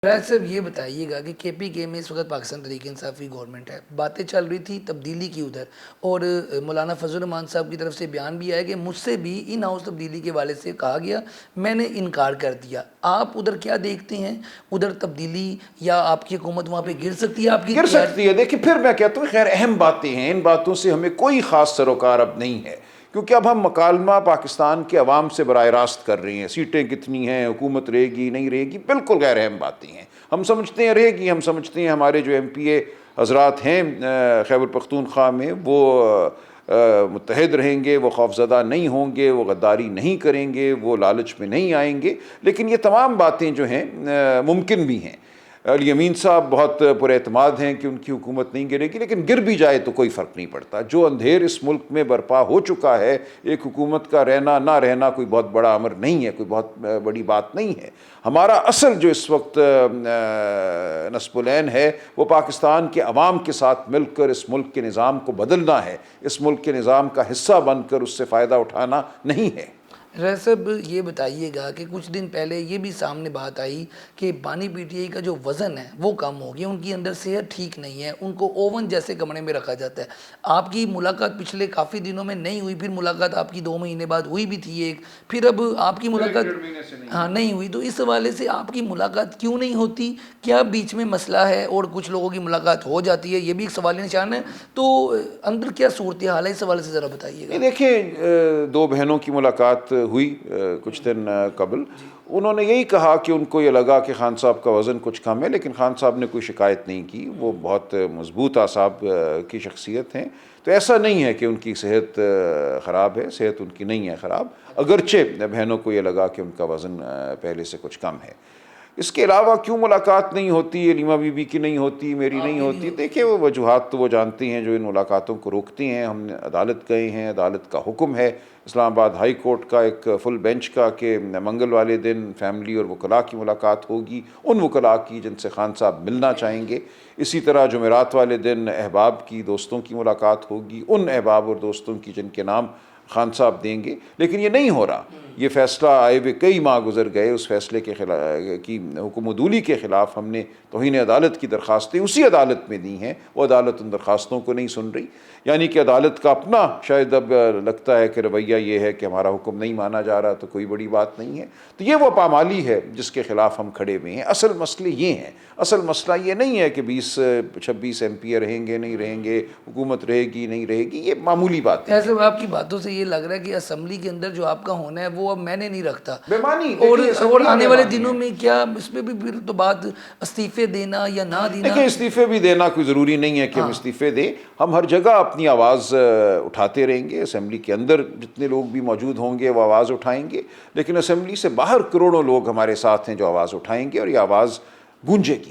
राज साहब ये बताइएगा कि केपीके में इस वक्त पाकिस्तान तहरीक इंसाफ की गवर्नमेंट है, बातें चल रही थी तब्दीली की उधर, और मौलाना फजल रहमान साहब की तरफ से बयान भी आया कि मुझसे भी इन हाउस तब्दीली के वाले से कहा गया, मैंने इनकार कर दिया। आप उधर क्या देखते हैं, उधर तब्दीली या आपकी हुकूमत वहाँ पे गिर सकती है? आपकी गिर सकती है। देखिए, फिर मैं कहता हूँ खैर अहम बातें हैं, इन बातों से हमें कोई ख़ास सरोकार अब नहीं है, क्योंकि अब हम मकालमा पाकिस्तान के अवाम से बराह रास्त कर रहे हैं। सीटें कितनी हैं, हुकूमत रहेगी नहीं रहेगी, बिल्कुल गैर अहम बातें हैं। हम समझते हैं रहेगी, हम समझते हैं हमारे जो MPA हजरात हैं खैबर पख्तूनख्वा में वो मुत्तहद रहेंगे, वो खौफज़दा नहीं होंगे, वो गद्दारी नहीं करेंगे, वो लालच में नहीं आएंगे। लेकिन ये तमाम बातें जो हैं मुमकिन भी हैं। अली अमीन साहब बहुत पुरएतमाद हैं कि उनकी हुकूमत नहीं गिरेगी, लेकिन गिर भी जाए तो कोई फ़र्क नहीं पड़ता। जो अंधेर इस मुल्क में बर्पा हो चुका है, एक हुकूमत का रहना ना रहना कोई बहुत बड़ा अमर नहीं है, कोई बहुत बड़ी बात नहीं है। हमारा असल जो इस वक्त नस्बुलैन है वो पाकिस्तान के अवाम के साथ मिलकर इस मुल्क के निज़ाम को बदलना है, इस मुल्क के निज़ाम का हिस्सा बनकर उससे फ़ायदा उठाना नहीं है। राज साहब ये बताइएगा कि कुछ दिन पहले ये भी सामने बात आई कि बानी PTI का जो वज़न है वो कम हो गया, उनकी अंदर सेहत ठीक नहीं है, उनको ओवन जैसे कमरे में रखा जाता है। आपकी मुलाकात पिछले काफ़ी दिनों में नहीं हुई, फिर मुलाकात आपकी 2 महीने बाद हुई भी थी एक, फिर अब आपकी मुलाकात हाँ नहीं हुई। तो इस हवाले से आपकी मुलाकात क्यों नहीं होती? क्या बीच में मसला है? और कुछ लोगों की मुलाकात हो जाती है, ये भी एक सवाल निशान है। तो अंदर क्या सूरत हाल है, इस हवाले से ज़रा बताइएगा। देखिए, 2 बहनों की मुलाकात हुई कुछ दिन कबल। उन्होंने यही कहा कि उनको ये लगा कि खान साहब का वज़न कुछ कम है, लेकिन खान साहब ने कोई शिकायत नहीं की। वो बहुत मजबूत आसाब की शख्सियत हैं, तो ऐसा नहीं है कि उनकी सेहत ख़राब है, सेहत उनकी नहीं है ख़राब, अगरचे बहनों को ये लगा कि उनका वज़न पहले से कुछ कम है। इसके अलावा क्यों मुलाकात नहीं होती, रीमा बीबी की नहीं होती, मेरी नहीं होती, देखिए वो वजूहात तो वो जानती हैं जो इन मुलाकातों को रोकती हैं। हमने अदालत गए हैं, अदालत का हुक्म है इस्लामाबाद हाई कोर्ट का एक फुल बेंच का कि मंगल वाले दिन फैमिली और वकला की मुलाकात होगी, उन वकला की जिनसे खान साहब मिलना चाहेंगे। इसी तरह जुमेरात वाले दिन अहबाब की, दोस्तों की मुलाकात होगी, उन अहबाब और दोस्तों की जिनके नाम खान साहब देंगे। लेकिन ये नहीं हो रहा। ये फ़ैसला आए हुए कई माह गुजर गए, उस फैसले के खिलाफ की हुकुमदूली के ख़िलाफ़ हमने तौहीन अदालत की दरख्वास्तें उसी अदालत में दी हैं, वो अदालत उन दरख्वास्तों को नहीं सुन रही। यानी कि अदालत का अपना शायद अब लगता है कि रवैया ये है कि हमारा हुक्म नहीं माना जा रहा तो कोई बड़ी बात नहीं है। तो ये वो पामाली है जिसके ख़िलाफ़ हम खड़े हुए हैं। असल मसले ये हैं, असल मसला ये नहीं है कि 20-26 MPA रहेंगे नहीं रहेंगे, हुकूमत रहेगी नहीं रहेगी, ये मामूली बात है। ऐसे आपकी बातों से ये लग रहा है कि असम्बली के अंदर जो आपका होना है वो अब मैंने नहीं रखता। बेमानी और आने वाले दिनों में क्या इसमें भी फिर तो बात इस्तीफे देना या ना देना? देखिए, इस्तीफे भी देना कोई ज़रूरी नहीं है कि हम इस्तीफे दें। हम हर जगह अपनी आवाज़ उठाते रहेंगे। असम्बली के अंदर जितने लोग भी मौजूद होंगे वो आवाज़ उठाएंगे, लेकिन असम्बली से बाहर करोड़ों लोग हमारे साथ हैं जो आवाज़ उठाएंगे और ये आवाज़ गूंजेगी।